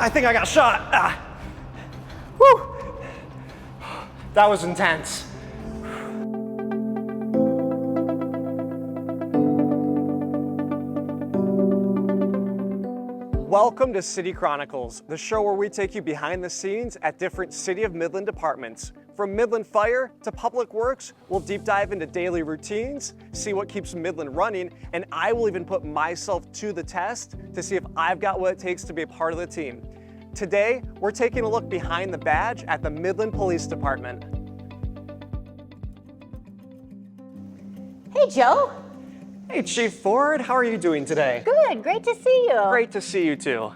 I think I got shot. Whew. That was intense. Welcome to City Chronicles, the show where we take you behind the scenes at different City of Midland departments. From Midland Fire to Public Works, we'll deep dive into daily routines, see what keeps Midland running, and I will even put myself to the test to see if I've got what it takes to be a part of the team. Today, we're taking a look behind the badge at the Midland Police Department. Hey, Joe. Hey, Chief Ford, how are you doing today? Good, great to see you. Great to see you too.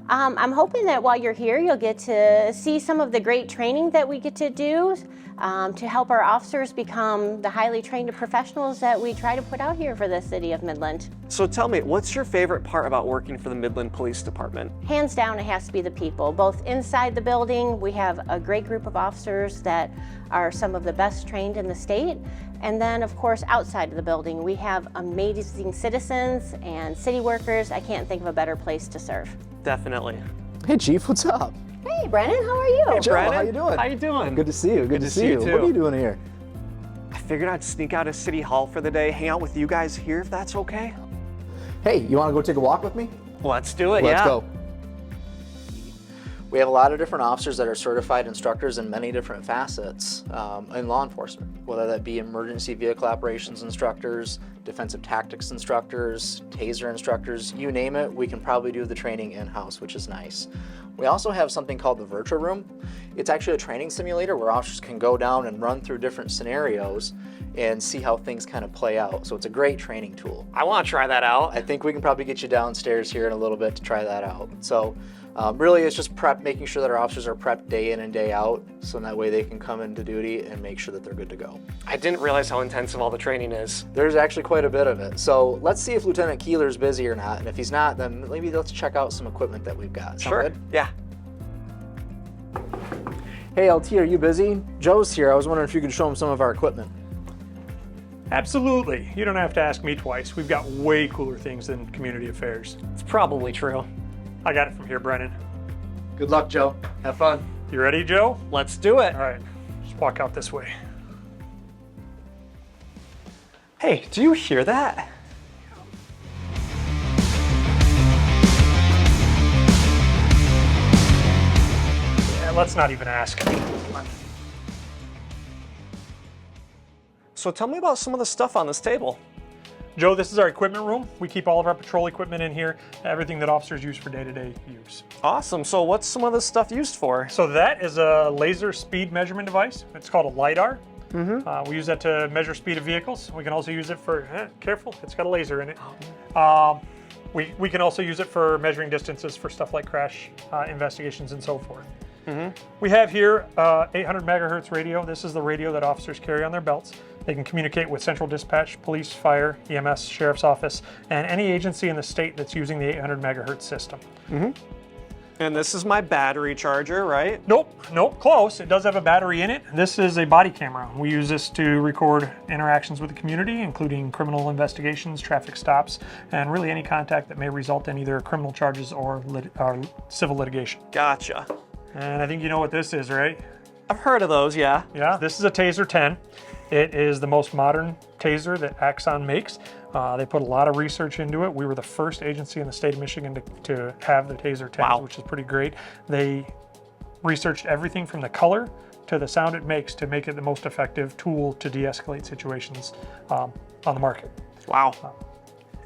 I'm hoping that while you're here, you'll get to see some of the great training that we get to do to help our officers become the highly trained professionals that we try to put out here for the City of Midland. So tell me, what's your favorite part about working for the Midland Police Department? Hands down, it has to be the people. Both inside the building, we have a great group of officers that are some of the best trained in the state. And then, of course, outside of the building, we have amazing citizens and city workers. I can't think of a better place to serve. Definitely. Hey, Chief, what's up? Hey, Brennan, how are you? Hey, Joe, Brennan, how you doing? How you doing? Good to see you. Good to see you. too. What are you doing here? I figured I'd sneak out of City Hall for the day, hang out with you guys here, if that's okay. Hey, you want to go take a walk with me? Let's do it, Let's yeah. go. We have a lot of different officers that are certified instructors in many different facets in law enforcement, whether that be emergency vehicle operations instructors, defensive tactics instructors, taser instructors, you name it, we can probably do the training in-house, which is nice. We also have something called the Virtual Room. It's actually a training simulator where officers can go down and run through different scenarios and see how things kind of play out. So it's a great training tool. I want to try that out. I think we can probably get you downstairs here in a little bit to try that out. So really it's just making sure that our officers are prepped day in and day out, so that way they can come into duty and make sure that they're good to go. I didn't realize how intensive all the training is. There's actually quite a bit of it. So let's see if Lieutenant Keeler's busy or not, and if he's not, then maybe let's check out some equipment that we've got. Sound Sure, good? yeah. Hey LT, are you busy? Joe's here. I was wondering if you could show him some of our equipment. Absolutely. You don't have to ask me twice. We've got way cooler things than community affairs. It's probably true. I got it from here, Brennan. Good luck, Joe. Have fun. You ready, Joe? Let's do it. All right, just walk out this way. Hey, do you hear that? Yeah, let's not even ask. So tell me about some of the stuff on this table. Joe, this is our equipment room. We keep all of our patrol equipment in here, everything that officers use for day-to-day use. Awesome, so what's some of this stuff used for? So that is a laser speed measurement device. It's called a LiDAR. We use that to measure speed of vehicles. We can also use it for, careful, it's got a laser in it. We can also use it for measuring distances for stuff like crash investigations and so forth. We have here 800 megahertz radio. This is the radio that officers carry on their belts. They can communicate with central dispatch, police, fire, EMS, sheriff's office, and any agency in the state that's using the 800 megahertz system. And this is my battery charger, right? Nope, close. It does have a battery in it. This is a body camera. We use this to record interactions with the community, including criminal investigations, traffic stops, and really any contact that may result in either criminal charges or civil litigation. Gotcha. And I think you know what this is, right? I've heard of those, yeah. Yeah, this is a Taser 10. It is the most modern taser that Axon makes. They put a lot of research into it. We were the first agency in the state of Michigan to have the Taser 10, Wow. which is pretty great. They researched everything from the color to the sound it makes to make it the most effective tool to de-escalate situations on the market. Wow.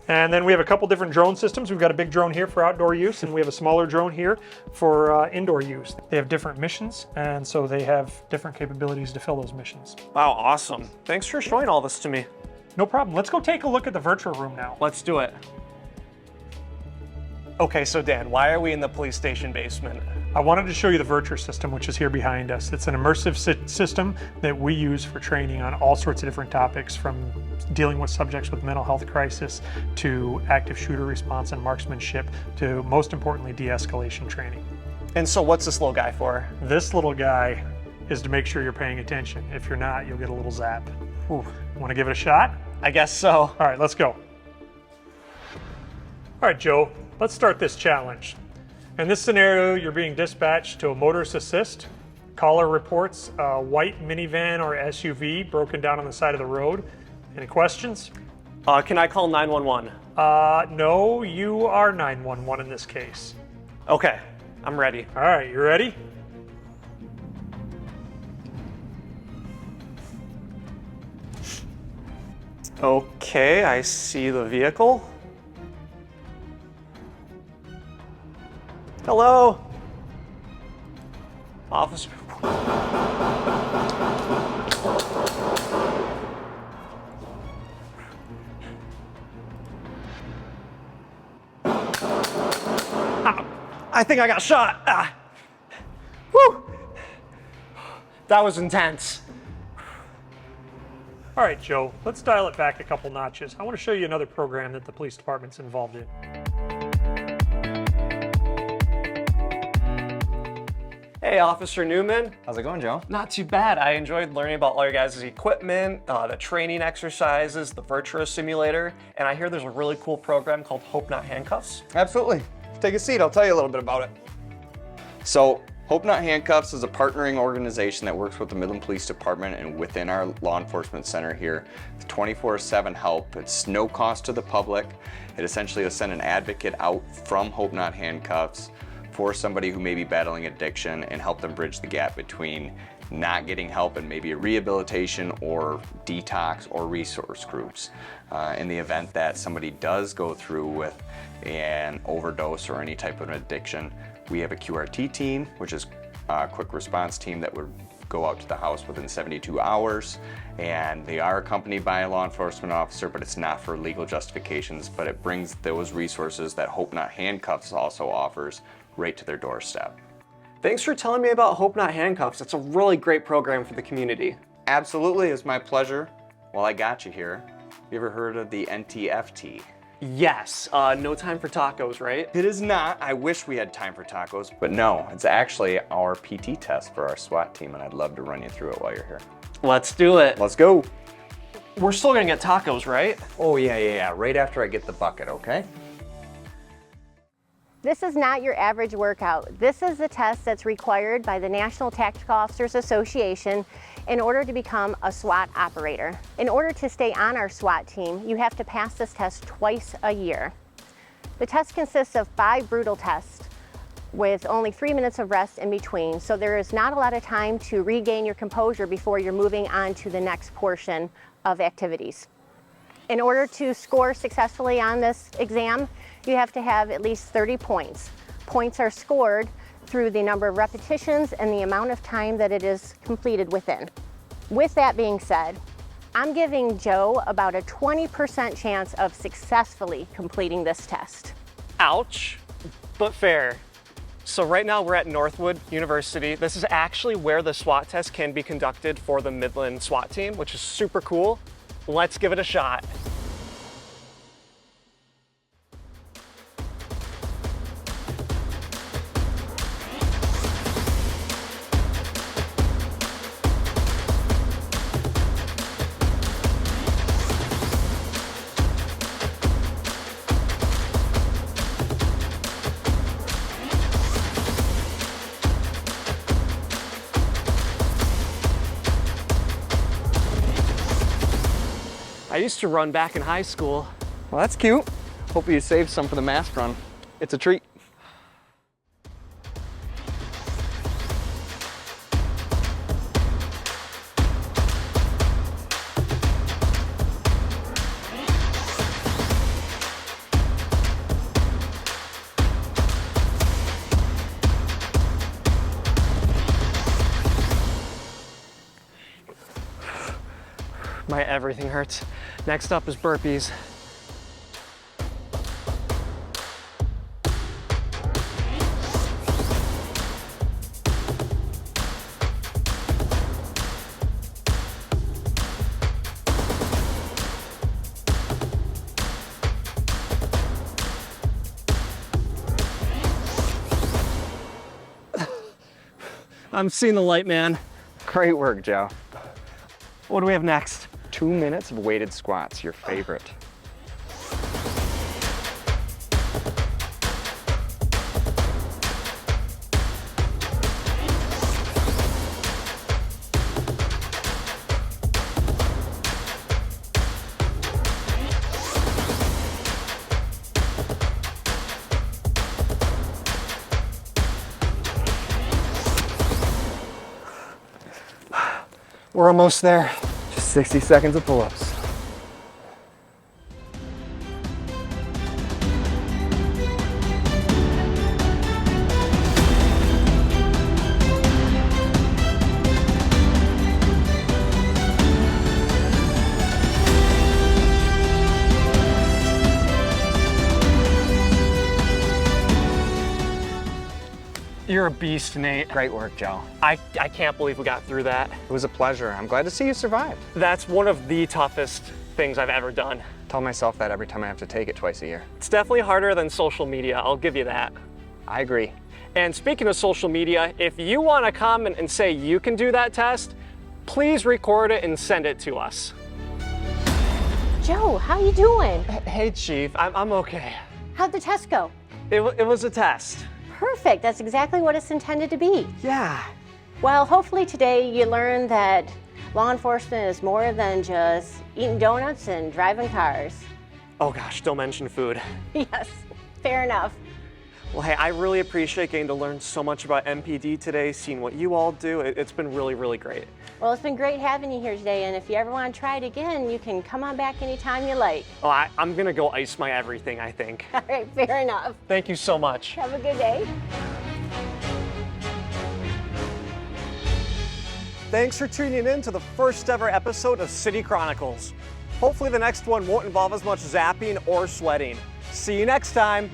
And then we have a couple different drone systems. We've got a big drone here for outdoor use, and we have a smaller drone here for indoor use. They have different missions, and so they have different capabilities to fill those missions. Wow, awesome. Thanks for showing all this to me. No problem. Let's go take a look at the virtual room now. Let's do it. Okay, so Dan, why are we in the police station basement? I wanted to show you the Virtual system, which is here behind us. It's an immersive system that we use for training on all sorts of different topics, from dealing with subjects with mental health crisis to active shooter response and marksmanship to, most importantly, de-escalation training. And so what's this little guy for? This little guy is to make sure you're paying attention. If you're not, you'll get a little zap. Ooh, want to give it a shot? I guess so. All right, let's go. All right, Joe, let's start this challenge. In this scenario, you're being dispatched to a motorist assist. Caller reports a white minivan or SUV broken down on the side of the road. Any questions? Can I call 911? No, you are 911 in this case. Okay, I'm ready. All right, you ready? Okay, I see the vehicle. Hello? Officer. I think I got shot. Ah. Whew. That was intense. All right, Joe, let's dial it back a couple notches. I want to show you another program that the police department's involved in. Hey, Officer Newman. How's it going, Joe? Not too bad. I enjoyed learning about all your guys' equipment, the training exercises, the Virtuo Simulator, and I hear there's a really cool program called Hope Not Handcuffs. Absolutely. Take a seat, I'll tell you a little bit about it. So, Hope Not Handcuffs is a partnering organization that works with the Midland Police Department and within our law enforcement center here. It's 24/7 help. It's no cost to the public. It essentially will send an advocate out from Hope Not Handcuffs for somebody who may be battling addiction and help them bridge the gap between not getting help and maybe a rehabilitation or detox or resource groups. In the event that somebody does go through with an overdose or any type of addiction, we have a QRT team, which is a quick response team that would go out to the house within 72 hours. And they are accompanied by a law enforcement officer, but it's not for legal justifications, but it brings those resources that Hope Not Handcuffs also offers right to their doorstep. Thanks for telling me about Hope Not Handcuffs. It's a really great program for the community. Absolutely, it's my pleasure. Well, I got you here. You ever heard of the NTFT? Yes, no time for tacos, right? It is not. I wish we had time for tacos, but no, it's actually our PT test for our SWAT team, and I'd love to run you through it while you're here. Let's do it. Let's go. We're still gonna get tacos, right? Oh, yeah. Right after I get the bucket, okay? This is not your average workout. This is the test that's required by the National Tactical Officers Association in order to become a SWAT operator. In order to stay on our SWAT team, you have to pass this test twice a year. The test consists of 5 brutal tests with only 3 minutes of rest in between, so there is not a lot of time to regain your composure before you're moving on to the next portion of activities. In order to score successfully on this exam, you have to have at least 30 points. Points are scored through the number of repetitions and the amount of time that it is completed within. With that being said, I'm giving Joe about a 20% chance of successfully completing this test. Ouch, but fair. So right now we're at Northwood University. This is actually where the SWAT test can be conducted for the Midland SWAT team, which is super cool. Let's give it a shot. I used to run back in high school. Well, that's cute. Hope you saved some for the mask run. It's a treat. My everything hurts. Next up is burpees. I'm seeing the light, man. Great work, Joe. What do we have next? 2 minutes of weighted squats, your favorite. We're almost there. Just 60 seconds of pull-ups. You're a beast, Nate. Great work, Joe. I can't believe we got through that. It was a pleasure. I'm glad to see you survived. That's one of the toughest things I've ever done. Tell myself that every time I have to take it twice a year. It's definitely harder than social media, I'll give you that. I agree. And speaking of social media, if you want to comment and say you can do that test, please record it and send it to us. Joe, how you doing? Hey, Chief, I'm okay. How'd the test go? It was a test. Perfect, that's exactly what it's intended to be. Yeah. Well, hopefully today you learned that law enforcement is more than just eating donuts and driving cars. Oh gosh, don't mention food. Yes, fair enough. Well, hey, I really appreciate getting to learn so much about MPD today, seeing what you all do. It's been really, really great. Well, it's been great having you here today, and if you ever want to try it again, you can come on back anytime you like. Oh, I'm gonna go ice my everything, I think. All right, fair enough. Thank you so much. Have a good day. Thanks for tuning in to the first ever episode of City Chronicles. Hopefully the next one won't involve as much zapping or sweating. See you next time.